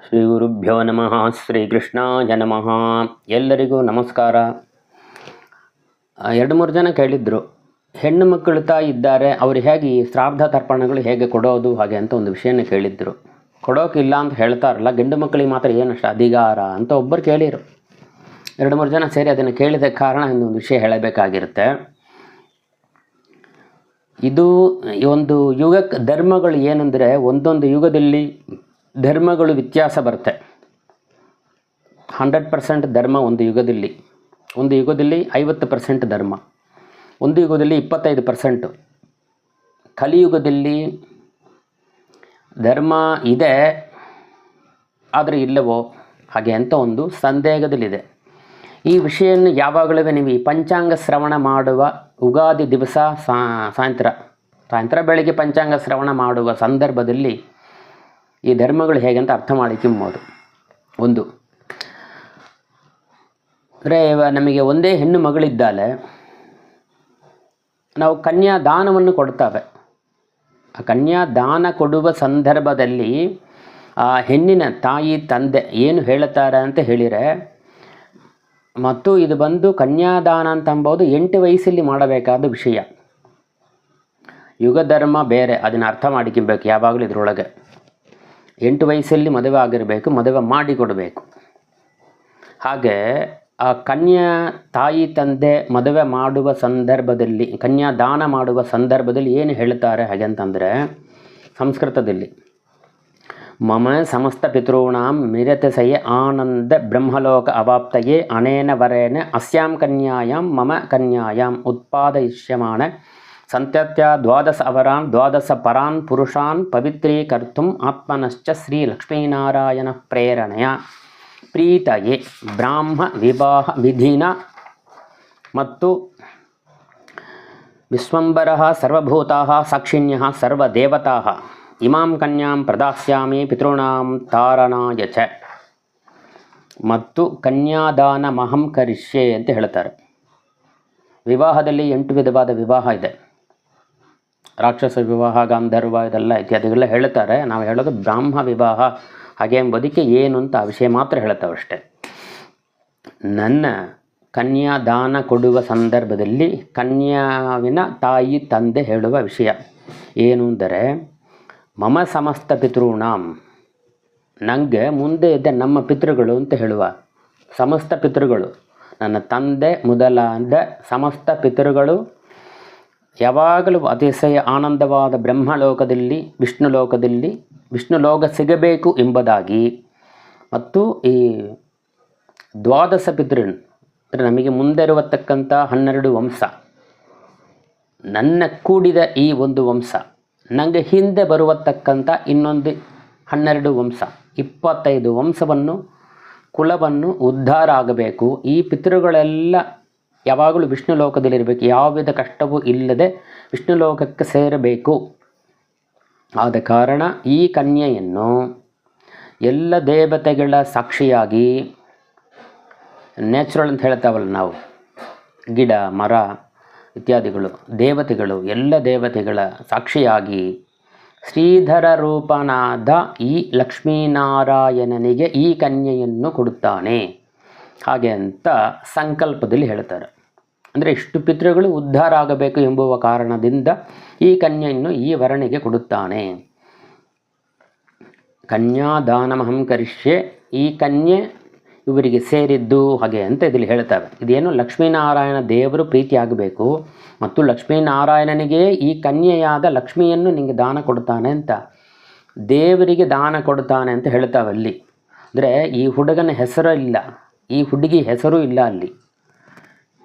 ಶ್ರೀ ಗುರುಭ್ಯೋ ನಮಃ. ಶ್ರೀಕೃಷ್ಣಾಯ ನಮಃ. ಎಲ್ಲರಿಗೂ ನಮಸ್ಕಾರ. 2-3 ಜನ ಕೇಳಿದ್ರು, ಹೆಣ್ಣು ಮಕ್ಕಳು ಇದ್ದಾರೆ, ಅವರು ಹೇಗೆ ಈ ಶ್ರಾದ್ದ ತರ್ಪಣಗಳು ಹೇಗೆ ಕೊಡೋದು ಹಾಗೆ ಅಂತ ಒಂದು ವಿಷಯನ ಕೇಳಿದ್ರು. ಕೊಡೋಕ್ಕಿಲ್ಲ ಅಂತ ಹೇಳ್ತಾರಲ್ಲ, ಗಂಡು ಮಕ್ಕಳಿಗೆ ಮಾತ್ರ ಏನಷ್ಟು ಅಧಿಕಾರ ಅಂತ ಒಬ್ಬರು ಕೇಳಿರು. 2-3 ಜನ ಸೇರಿ ಅದನ್ನು ಕೇಳಿದ ಕಾರಣ ಇನ್ನೊಂದು ವಿಷಯ ಹೇಳಬೇಕಾಗಿರುತ್ತೆ. ಇದು ಒಂದು ಯುಗಕ್ಕೆ ಧರ್ಮಗಳು ಏನಂದರೆ, ಒಂದೊಂದು ಯುಗದಲ್ಲಿ ಧರ್ಮಗಳು ವ್ಯತ್ಯಾಸ ಬರುತ್ತೆ. 100% ಧರ್ಮ ಒಂದು ಯುಗದಲ್ಲಿ 50% ಧರ್ಮ, ಒಂದು ಯುಗದಲ್ಲಿ 25%. ಕಲಿಯುಗದಲ್ಲಿ ಧರ್ಮ ಇದೆ ಆದರೆ ಇಲ್ಲವೋ ಹಾಗೆ ಅಂತ ಒಂದು ಸಂದೇಹದಲ್ಲಿದೆ. ಈ ವಿಷಯವನ್ನು ಯಾವಾಗಲೂ ನೀವು ಈ ಪಂಚಾಂಗ ಶ್ರವಣ ಮಾಡುವ ಯುಗಾದಿ ದಿವಸ ಸಾಯಂಕಾಲ ಬೆಳಗ್ಗೆ ಪಂಚಾಂಗ ಶ್ರವಣ ಮಾಡುವ ಸಂದರ್ಭದಲ್ಲಿ ಈ ಧರ್ಮಗಳು ಹೇಗೆ ಅಂತ ಅರ್ಥ ಮಾಡಿಕೊಂಬೋದು. ಒಂದು ಅಂದರೆ ನಮಗೆ ಒಂದೇ ಹೆಣ್ಣು ಮಗಳಿದ್ದಾಳೆ, ನಾವು ಕನ್ಯಾದಾನವನ್ನು ಕೊಡ್ತೇವೆ. ಆ ಕನ್ಯಾದಾನ ಕೊಡುವ ಸಂದರ್ಭದಲ್ಲಿ ಆ ಹೆಣ್ಣಿನ ತಾಯಿ ತಂದೆ ಏನು ಹೇಳುತ್ತಾರೆ ಅಂತ ಹೇಳಿದರೆ, ಮತ್ತು ಇದು ಬಂದು ಕನ್ಯಾದಾನ ಅಂತ ಅಂಬೋದು 8 ವಯಸ್ಸಲ್ಲಿ ಮಾಡಬೇಕಾದ ವಿಷಯ. ಯುಗ ಧರ್ಮ ಬೇರೆ, ಅದನ್ನು ಅರ್ಥ ಮಾಡಿಕೊಬೇಕು. ಯಾವಾಗಲೂ ಇದರೊಳಗೆ 8 ವಯಸ್ಸಲ್ಲಿ ಮದುವೆ ಆಗಿರಬೇಕು, ಮದುವೆ ಮಾಡಿಕೊಡಬೇಕು. ಹಾಗೆ ಆ ಕನ್ಯಾ ತಾಯಿ ತಂದೆ ಮದುವೆ ಮಾಡುವ ಸಂದರ್ಭದಲ್ಲಿ, ಕನ್ಯಾದಾನ ಮಾಡುವ ಸಂದರ್ಭದಲ್ಲಿ ಏನು ಹೇಳ್ತಾರೆ ಹಾಗೆ ಅಂತಂದರೆ, ಸಂಸ್ಕೃತದಲ್ಲಿ ಮಮ ಸಮಸ್ತ ಪಿತॄಣಾಂ ಮಿರತಸಯ ಆನಂದ ಬ್ರಹ್ಮಲೋಕ ಅವಾಪ್ತಯೇ ಅನೇನ ವರೇನ ಅಸ್ಯಾಂ ಕನ್ಯಾಯಾಂ ಮಮ ಕನ್ಯಾಯಾಂ ಉತ್ಪಾದಯಿಷ್ಯಮಾಣ ಸಂತ್ಯತ್ಯ 12 ಅವರಾನ್ 12 ಪರಾನ್ ಪುರುಷಾನ್ ಪವಿತ್ರೀಕರ್ತುಂ ಆತ್ಮನಶ್ಚ ಶ್ರೀ ಲಕ್ಷ್ಮೀನಾರಾಯಣ ಪ್ರೇರಣೆಯ ಪ್ರೀತಯೇ ಬ್ರಾಹ್ಮ ವಿವಾಹ ವಿಧಿನ ಮತ್ತು ವಿಶ್ವಂಬರಃ ಸರ್ವಭೂತಾಃ ಸಾಕ್ಷಿಣ್ಯಃ ಸರ್ವದೇವತಾಃ ಇಮಾಂ ಕನ್ಯಾಂ ಪ್ರದಾಸ್ಯಾಮಿ ಪಿತॄಣಾಂ ತಾರಣಾಯ ಚ. ಮತ್ತು ಕನ್ಯಾದಾನ ಮಹಂ ಕರಿಷ್ಯೆ ಅಂತ ಹೇಳ್ತಾರೆ. ವಿವಾಹದಲ್ಲಿ 8 ವಿಧವಾದ ವಿವಾಹ ಇದೆ. ರಾಕ್ಷಸ ವಿವಾಹ, ಗಾಂಧರ್ವ, ಇದೆಲ್ಲ ಇತ್ಯಾದಿಗಳೆಲ್ಲ ಹೇಳ್ತಾರೆ. ನಾವು ಹೇಳೋದು ಬ್ರಾಹ್ಮ ವಿವಾಹ ಹಾಗೆ ಎಂಬುದಕ್ಕೆ ಏನು ಅಂತ ಆ ವಿಷಯ ಮಾತ್ರ ಹೇಳ್ತಾವೆ ಅಷ್ಟೆ. ನನ್ನ ಕನ್ಯಾದಾನ ಕೊಡುವ ಸಂದರ್ಭದಲ್ಲಿ ಕನ್ಯಾವಿನ ತಾಯಿ ತಂದೆ ಹೇಳುವ ವಿಷಯ ಏನು ಅಂದರೆ, ಮಮ ಸಮಸ್ತ ಪಿತॄಣಾಂ, ನನಗೆ ಮುಂದೆ ಇದ್ದ ನಮ್ಮ ಪಿತೃಗಳು ಅಂತ ಹೇಳುವ ಸಮಸ್ತ ಪಿತೃಗಳು, ನನ್ನ ತಂದೆ ಮೊದಲಾದ ಸಮಸ್ತ ಪಿತೃಗಳು ಯಾವಾಗಲೂ ಅತಿಶಯ ಆನಂದವಾದ ಬ್ರಹ್ಮಲೋಕದಲ್ಲಿ ವಿಷ್ಣುಲೋಕ ಸಿಗಬೇಕು ಎಂಬುದಾಗಿ, ಮತ್ತು ಈ 12 ಪಿತೃನ್ ಅಂದರೆ ನಮಗೆ ಮುಂದೆ ಇರುವತಕ್ಕಂಥ 12 ವಂಶ, ನನ್ನ ಕೂಡಿದ ಈ ಒಂದು ವಂಶ, ನನಗೆ ಹಿಂದೆ ಬರುವತಕ್ಕಂಥ ಇನ್ನೊಂದು 12 ವಂಶ, 25 ವಂಶವನ್ನು ಕುಲವನ್ನು ಉದ್ಧಾರ ಆಗಬೇಕು. ಈ ಪಿತೃಗಳೆಲ್ಲ ಯಾವಾಗಲೂ ವಿಷ್ಣು ಲೋಕದಲ್ಲಿರಬೇಕು, ಯಾವ ವಿಧ ಕಷ್ಟವೂ ಇಲ್ಲದೆ ವಿಷ್ಣು ಲೋಕಕ್ಕೆ ಸೇರಬೇಕು. ಆದ ಕಾರಣ ಈ ಕನ್ಯೆಯನ್ನು ಎಲ್ಲ ದೇವತೆಗಳ ಸಾಕ್ಷಿಯಾಗಿ, ನ್ಯಾಚುರಲ್ ಅಂತ ಹೇಳ್ತಾವಲ್ಲ ನಾವು, ಗಿಡ ಮರ ಇತ್ಯಾದಿಗಳು, ದೇವತೆಗಳು, ಎಲ್ಲ ದೇವತೆಗಳ ಸಾಕ್ಷಿಯಾಗಿ ಶ್ರೀಧರ ರೂಪನಾದ ಈ ಲಕ್ಷ್ಮೀನಾರಾಯಣನಿಗೆ ಈ ಕನ್ಯೆಯನ್ನು ಕೊಡುತ್ತಾನೆ ಹಾಗೆ ಅಂತ ಸಂಕಲ್ಪದಲ್ಲಿ ಹೇಳ್ತಾರೆ. ಅಂದರೆ ಇಷ್ಟು ಪಿತೃಗಳು ಉದ್ಧಾರ ಆಗಬೇಕು ಎಂಬುವ ಕಾರಣದಿಂದ ಈ ಕನ್ಯೆಯನ್ನು ಈ ವರನಿಗೆ ಕೊಡುತ್ತಾನೆ. ಕನ್ಯಾದಾನಮಹಂ ಕರಿಷ್ಯೆ, ಈ ಕನ್ಯೆ ಇವರಿಗೆ ಸೇರಿದ್ದು ಹಾಗೆ ಅಂತ ಇದರಲ್ಲಿ ಹೇಳ್ತವೆ. ಇದೇನು ಲಕ್ಷ್ಮೀನಾರಾಯಣ ದೇವರು ಪ್ರೀತಿ ಆಗಬೇಕು ಮತ್ತು ಲಕ್ಷ್ಮೀನಾರಾಯಣನಿಗೆ ಈ ಕನ್ಯೆಯಾದ ಲಕ್ಷ್ಮಿಯನ್ನು ನಿಮಗೆ ದಾನ ಕೊಡ್ತಾನೆ ಅಂತ, ದೇವರಿಗೆ ದಾನ ಕೊಡ್ತಾನೆ ಅಂತ ಹೇಳ್ತಾವಲ್ಲಿ. ಅಂದರೆ ಈ ಹುಡುಗನ ಹೆಸರು ಇಲ್ಲ, ಈ ಹುಡುಗಿ ಹೆಸರು ಇಲ್ಲ ಅಲ್ಲಿ.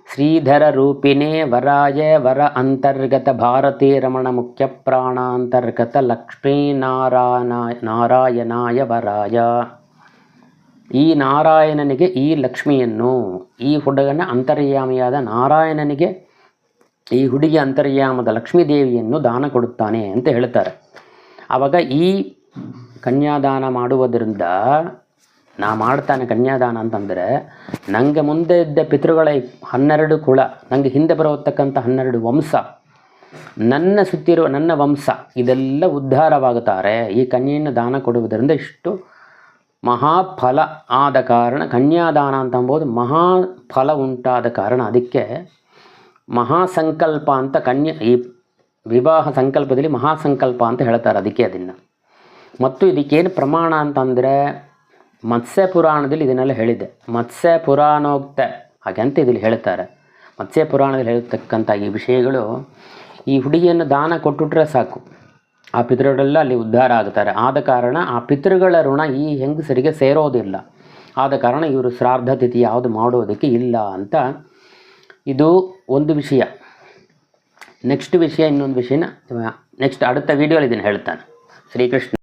ಶ್ರೀಧರ ರೂಪಿಣೇ ವರಾಯ ವರ ಅಂತರ್ಗತ ಭಾರತೀ ರಮಣ ಮುಖ್ಯ ಪ್ರಾಣಾಂತರ್ಗತ ನಾರಾಯಣಾಯ ವರಾಯ. ಈ ನಾರಾಯಣನಿಗೆ ಈ ಲಕ್ಷ್ಮಿಯನ್ನು, ಈ ಹುಡುಗನ ಅಂತರ್ಯಾಮಿಯಾದ ನಾರಾಯಣನಿಗೆ ಈ ಹುಡುಗಿ ಅಂತರ್ಯಾಮದ ಲಕ್ಷ್ಮೀದೇವಿಯನ್ನು ದಾನ ಕೊಡುತ್ತಾನೆ ಅಂತ ಹೇಳ್ತಾರೆ. ಆವಾಗ ಈ ಕನ್ಯಾದಾನ ಮಾಡುವುದರಿಂದ ನಾ ಮಾಡ್ತಾನೆ ಕನ್ಯಾದಾನ ಅಂತಂದರೆ, ನನಗೆ ಮುಂದೆ ಇದ್ದ ಪಿತೃಗಳ 12 ಕುಲ, ನನಗೆ ಹಿಂದೆ ಬರತಕ್ಕಂಥ 12 ವಂಶ, ನನ್ನ ಸುತ್ತಿರುವ ನನ್ನ ವಂಶ ಇದೆಲ್ಲ ಉದ್ಧಾರವಾಗುತ್ತಾರೆ. ಈ ಕನ್ಯೆಯನ್ನು ದಾನ ಕೊಡುವುದರಿಂದ ಇಷ್ಟು ಮಹಾಫಲ ಆದ ಕಾರಣ ಕನ್ಯಾದಾನ ಅಂತ ಅಂಬೋದು ಮಹಾಫಲ ಉಂಟಾದ ಕಾರಣ ಅದಕ್ಕೆ ಮಹಾಸಂಕಲ್ಪ ಅಂತ ಈ ವಿವಾಹ ಸಂಕಲ್ಪದಲ್ಲಿ ಮಹಾಸಂಕಲ್ಪ ಅಂತ ಹೇಳ್ತಾರೆ ಅದಕ್ಕೆ ಅದನ್ನು. ಮತ್ತು ಇದಕ್ಕೇನು ಪ್ರಮಾಣ ಅಂತಂದರೆ ಮತ್ಸ್ಯ ಪುರಾಣದಲ್ಲಿ ಇದನ್ನೆಲ್ಲ ಹೇಳಿದೆ. ಮತ್ಸ್ಯ ಪುರಾಣೋಕ್ತ ಹಾಗೆ ಅಂತ ಇದರಲ್ಲಿ ಹೇಳ್ತಾರೆ. ಮತ್ಸ್ಯ ಪುರಾಣದಲ್ಲಿ ಹೇಳ್ತಕ್ಕಂಥ ಈ ವಿಷಯಗಳು ಈ ಹುಡುಗಿಯನ್ನು ದಾನ ಕೊಟ್ಟುಟ್ರೆ ಸಾಕು, ಆ ಪಿತೃಗಳೆಲ್ಲ ಅಲ್ಲಿ ಉದ್ಧಾರ ಆಗ್ತಾರೆ. ಆದ ಕಾರಣ ಆ ಪಿತೃಗಳ ಋಣ ಈ ಹೆಂಗಸರಿಗೆ ಸೇರೋದಿಲ್ಲ. ಆದ ಕಾರಣ ಇವರು ಶ್ರಾದ್ದ ತಿಥಿ ಯಾವುದು ಮಾಡೋದಕ್ಕೆ ಇಲ್ಲ ಅಂತ ಇದು ಒಂದು ವಿಷಯ. ನೆಕ್ಸ್ಟ್ ವಿಷಯ ಇನ್ನೊಂದು ವಿಷಯನ ನೆಕ್ಸ್ಟ್ அடுத்த ವೀಡಿಯೋಲಿ ಇದನ್ನು ಹೇಳ್ತಾನೆ. ಶ್ರೀಕೃಷ್ಣ